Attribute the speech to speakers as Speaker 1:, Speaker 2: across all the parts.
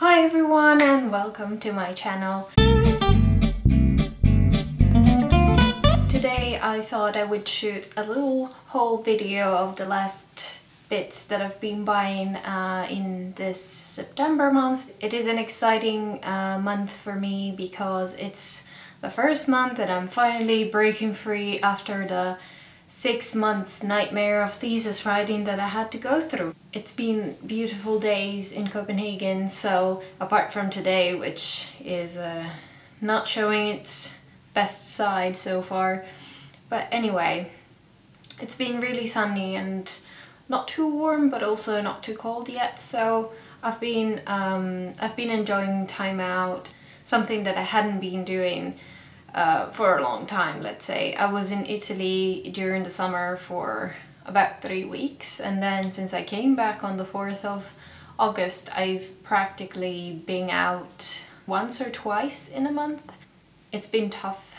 Speaker 1: Hi everyone and welcome to my channel. Today I thought I would shoot a little haul video of the last bits that I've been buying in this September month. It is an exciting month for me because it's the first month that I'm finally breaking free after the 6 months nightmare of thesis writing that I had to go through. It's been beautiful days in Copenhagen, so apart from today, which is not showing its best side so far, but anyway, it's been really sunny and not too warm but also not too cold yet, so I've been enjoying time out, something that I hadn't been doing for a long time, let's say. I was in Italy during the summer for about 3 weeks, and then since I came back on the 4th of August, I've practically been out once or twice in a month. It's been tough.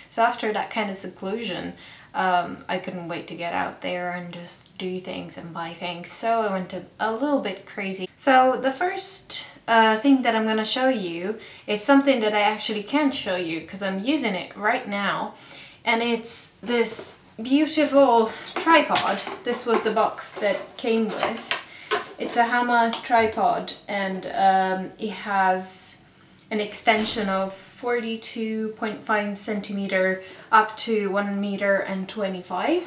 Speaker 1: So after that kind of seclusion, I couldn't wait to get out there and just do things and buy things, so I went a little bit crazy. So the first thing that I'm gonna show you is something that I actually can't show you because I'm using it right now, and it's this beautiful tripod. This was the box that came with. It's a Hammer tripod, and it has an extension of 42.5 centimeter up to 1.25 meters,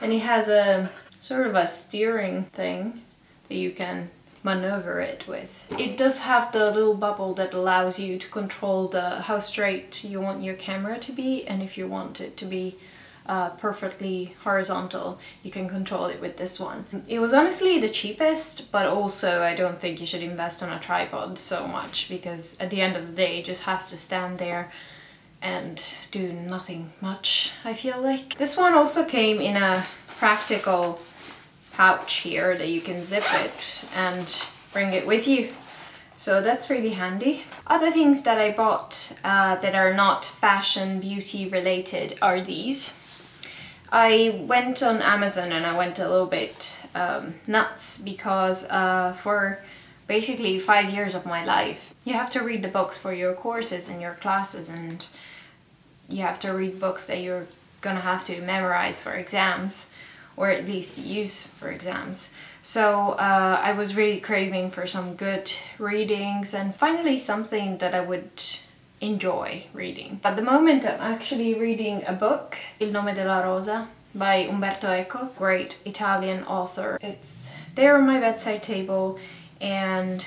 Speaker 1: and it has a sort of a steering thing that you can maneuver it with. It does have the little bubble that allows you to control how straight you want your camera to be, and if you want it to be perfectly horizontal, you can control it with this one. It was honestly the cheapest, but also I don't think you should invest on a tripod so much, because at the end of the day it just has to stand there and do nothing much, I feel like. This one also came in a practical pouch here that you can zip it and bring it with you, so that's really handy. Other things that I bought that are not fashion beauty related are these. I went on Amazon and I went a little bit nuts because for basically 5 years of my life you have to read the books for your courses and your classes, and you have to read books that you're gonna have to memorize for exams, or at least use for exams. So I was really craving for some good readings and finally something that I would enjoy reading. At the moment I'm actually reading a book, Il nome della rosa by Umberto Eco, great Italian author. It's there on my bedside table, and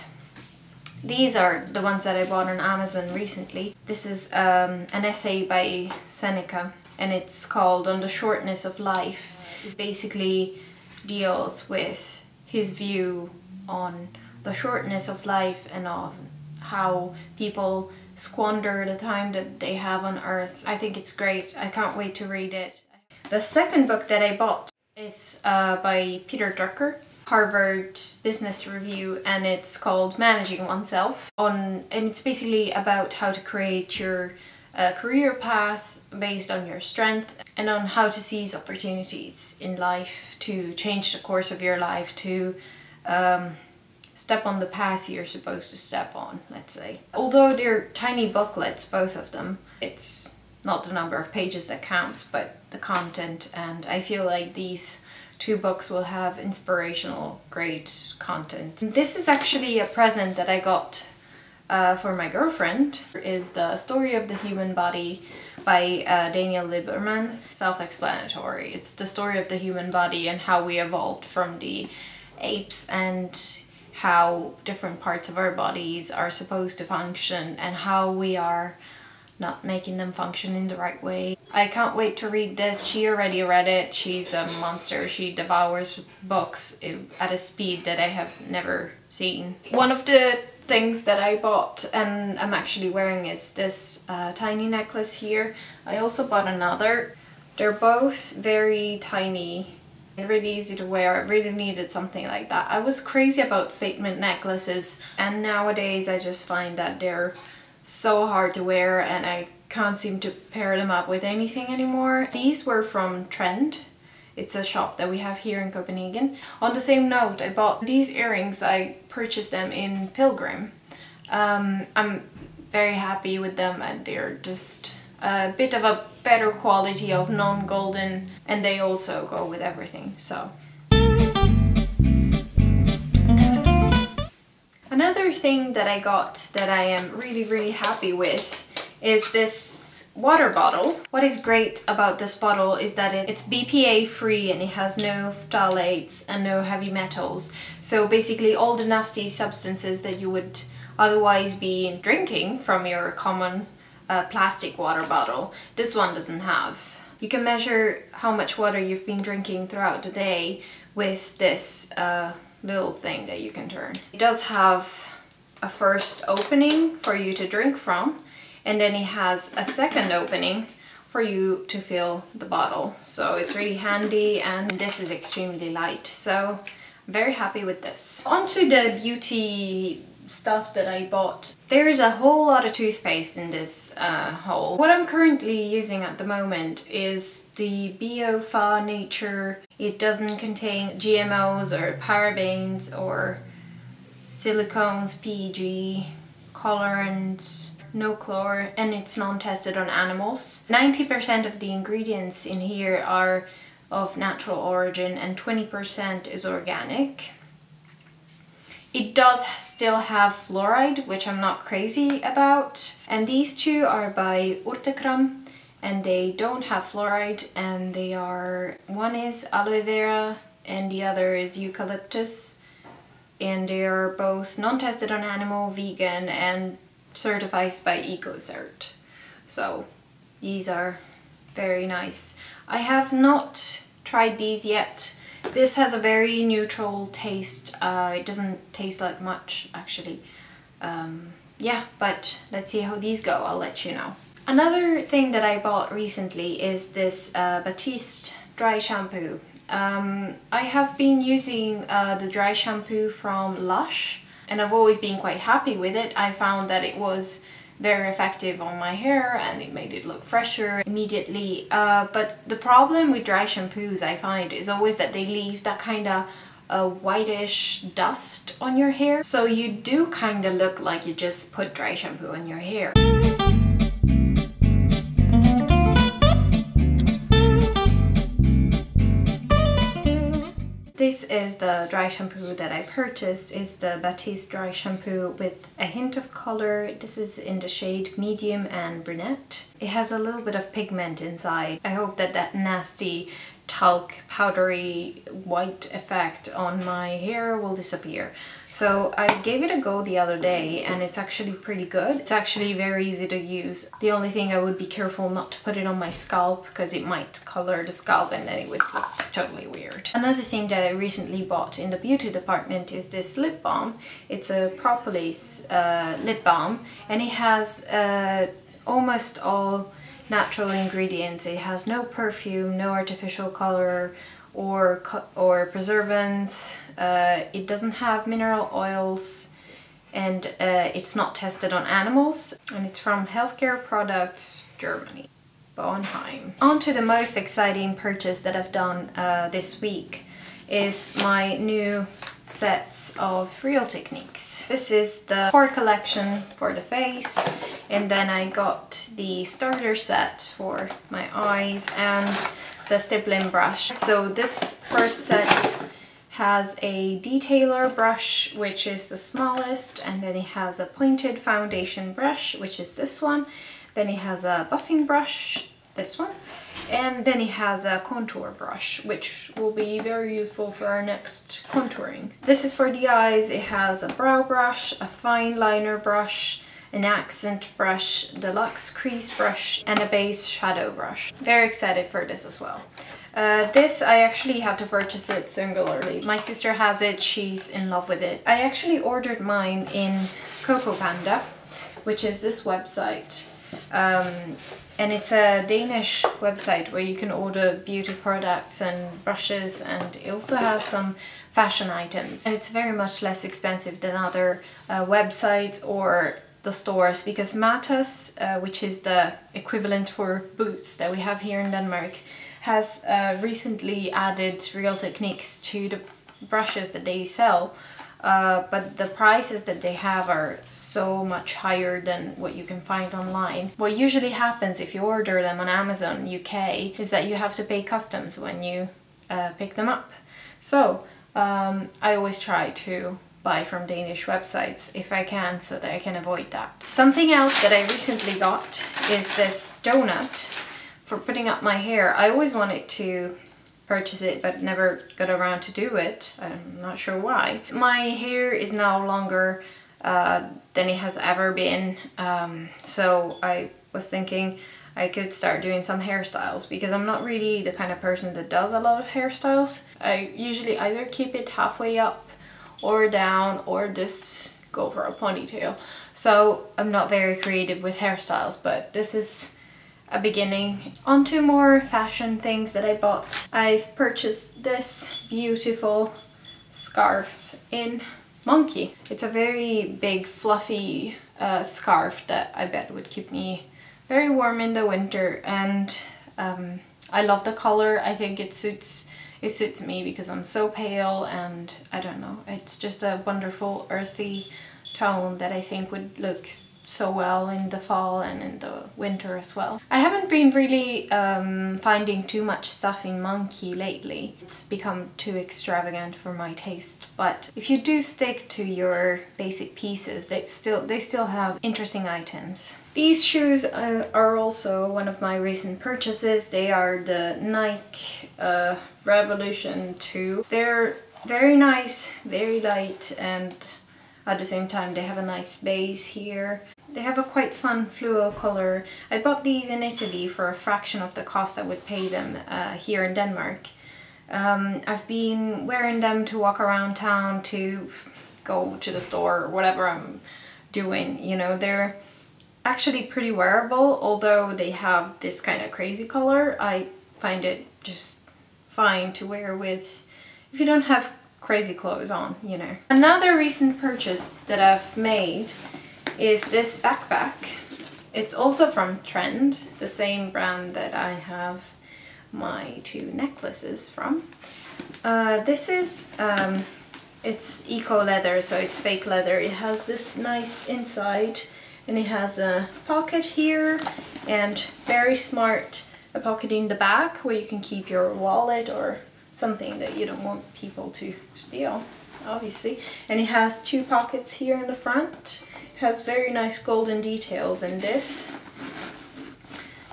Speaker 1: these are the ones that I bought on Amazon recently. This is an essay by Seneca, and it's called On the Shortness of Life. It basically deals with his view on the shortness of life and of how people squander the time that they have on Earth. I think it's great. I can't wait to read it. The second book that I bought is by Peter Drucker, Harvard Business Review, and it's called Managing Oneself. And it's basically about how to create your career path based on your strength and on how to seize opportunities in life, to change the course of your life, to step on the path you're supposed to step on, let's say. Although they're tiny booklets, both of them, it's not the number of pages that counts, but the content, and I feel like these two books will have inspirational, great content. This is actually a present that I got for my girlfriend. Is The Story of the Human Body by Daniel Lieberman. Self-explanatory. It's the story of the human body and how we evolved from the apes, and how different parts of our bodies are supposed to function and how we are not making them function in the right way. I can't wait to read this. She already read it. She's a monster. She devours books at a speed that I have never seen. One of the things that I bought and I'm actually wearing is this tiny necklace here. I also bought another. They're both very tiny and really easy to wear. I really needed something like that. I was crazy about statement necklaces, and nowadays I just find that they're so hard to wear and I can't seem to pair them up with anything anymore. These were from Trend, It's a shop that we have here in Copenhagen. On the same note, I bought these earrings. I purchased them in Pilgrim. I'm very happy with them, and they're just a bit of a better quality of non-golden, and they also go with everything, so. Another thing that I got that I am really happy with is this water bottle. What is great about this bottle is that it's BPA free and it has no phthalates and no heavy metals. So basically all the nasty substances that you would otherwise be drinking from your common plastic water bottle, this one doesn't have. You can measure how much water you've been drinking throughout the day with this little thing that you can turn. It does have a first opening for you to drink from, and then it has a second opening for you to fill the bottle. So it's really handy, and this is extremely light, so I'm very happy with this. On to the beauty stuff that I bought. There's a whole lot of toothpaste in this haul. What I'm currently using at the moment is the Beehive Nature. It doesn't contain GMOs or parabens or silicones, PEG, colorants, no chlor, and it's non-tested on animals. 90% of the ingredients in here are of natural origin and 20% is organic. It does still have fluoride, which I'm not crazy about. And these two are by Urtekram, and they don't have fluoride, and they are, one is aloe vera and the other is eucalyptus. And they are both non-tested on animal, vegan, and certified by EcoCert. So these are very nice. I have not tried these yet. This has a very neutral taste. It doesn't taste like much actually. Yeah, but let's see how these go. I'll let you know. Another thing that I bought recently is this Batiste dry shampoo. I have been using the dry shampoo from Lush, and I've always been quite happy with it. I found that it was very effective on my hair and it made it look fresher immediately. But the problem with dry shampoos, I find, is always that they leave that kind of whitish dust on your hair. So you do kind of look like you just put dry shampoo on your hair. This is the dry shampoo that I purchased. It's the Batiste dry shampoo with a hint of color. This is in the shade medium and brunette. It has a little bit of pigment inside. I hope that that nasty talc powdery white effect on my hair will disappear. So I gave it a go the other day and it's actually pretty good. It's actually very easy to use. The only thing, I would be careful not to put it on my scalp because it might color the scalp and then it would look totally weird. Another thing that I recently bought in the beauty department is this lip balm. It's a propolis lip balm, and it has almost all natural ingredients. It has no perfume, no artificial color or preservatives. It doesn't have mineral oils, and it's not tested on animals, and it's from Healthcare Products Germany, Beehive. On to the most exciting purchase that I've done this week is my new sets of Real Techniques. This is the core collection for the face, and then I got the starter set for my eyes and the stippling brush. So this first set has a detailer brush, which is the smallest, and then it has a pointed foundation brush, which is this one. Then it has a buffing brush, this one, and then it has a contour brush, which will be very useful for our next contouring. This is for the eyes. It has a brow brush, a fine liner brush, an accent brush, deluxe crease brush, and a base shadow brush. Very excited for this as well. This, I actually had to purchase it singularly. My sister has it, she's in love with it. I actually ordered mine in Coco Panda, which is this website. And it's a Danish website where you can order beauty products and brushes, and it also has some fashion items. And it's very much less expensive than other websites or the stores, because Matas, which is the equivalent for Boots that we have here in Denmark, has recently added Real Techniques to the brushes that they sell, but the prices that they have are so much higher than what you can find online. What usually happens if you order them on Amazon UK is that you have to pay customs when you pick them up. So I always try to buy from Danish websites if I can, so that I can avoid that. Something else that I recently got is this donut for putting up my hair. I always wanted to purchase it but never got around to do it. I'm not sure why. My hair is now longer than it has ever been, so I was thinking I could start doing some hairstyles, because I'm not really the kind of person that does a lot of hairstyles. I usually either keep it halfway up or down, or just go for a ponytail. So I'm not very creative with hairstyles, but this is a beginning. On to more fashion things that I bought. I've purchased this beautiful scarf in Monkey. It's a very big fluffy scarf that I bet would keep me very warm in the winter, and I love the color. I think it suits me because I'm so pale, and I don't know, it's just a wonderful earthy tone that I think would look so well in the fall and in the winter as well. I haven't been really finding too much stuff in Monkey lately. It's become too extravagant for my taste, but if you do stick to your basic pieces, they still have interesting items. These shoes are also one of my recent purchases. They are the Nike Revolution 2. They're very nice, very light, and at the same time they have a nice base here. They have a quite fun fluo color. I bought these in Italy for a fraction of the cost I would pay them here in Denmark. I've been wearing them to walk around town, to go to the store, or whatever I'm doing. You know, they're actually pretty wearable, although they have this kind of crazy color. I find it just fine to wear with if you don't have crazy clothes on, you know. Another recent purchase that I've made is this backpack. It's also from Trend, the same brand that I have my two necklaces from. This is, it's eco leather, so it's fake leather. It has this nice inside, and it has a pocket here, and very smart, a pocket in the back where you can keep your wallet or something that you don't want people to steal, obviously. And it has two pockets here in the front. It has very nice golden details in this.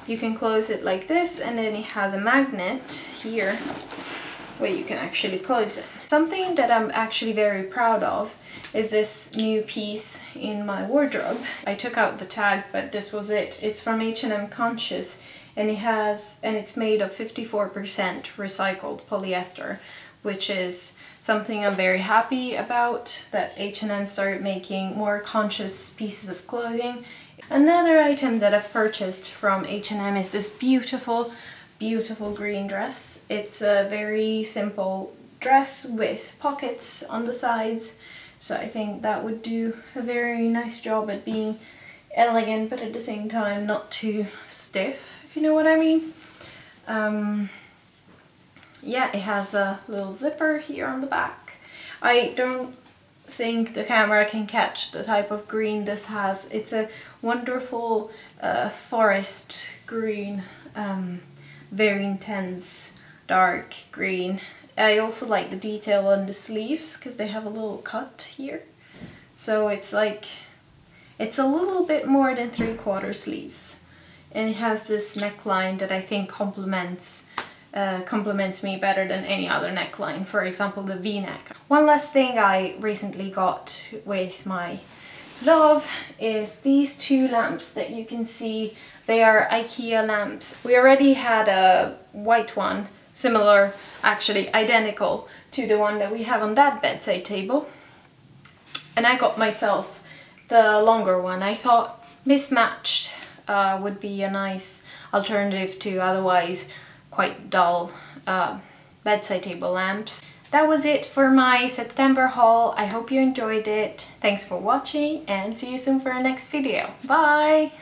Speaker 1: You can close it like this, and then it has a magnet here where you can actually close it. Something that I'm actually very proud of is this new piece in my wardrobe. I took out the tag, but this was it. It's from H&M Conscious, and it's made of 54% recycled polyester, which is something I'm very happy about, that H&M started making more conscious pieces of clothing. Another item that I've purchased from H&M is this beautiful, beautiful green dress. It's a very simple dress with pockets on the sides, so I think that would do a very nice job at being elegant, but at the same time not too stiff, if you know what I mean. Yeah, it has a little zipper here on the back. I don't think the camera can catch the type of green this has. It's a wonderful forest green, very intense dark green. I also like the detail on the sleeves because they have a little cut here. So it's like, it's a little bit more than 3/4 sleeves. And it has this neckline that I think complements me better than any other neckline, for example the V-neck. One last thing I recently got with my love is these two lamps that you can see. They are IKEA lamps. We already had a white one, similar, actually identical to the one that we have on that bedside table, and I got myself the longer one. I thought mismatched would be a nice alternative to otherwise quite dull bedside table lamps. That was it for my September haul. I hope you enjoyed it. Thanks for watching, and see you soon for the next video. Bye!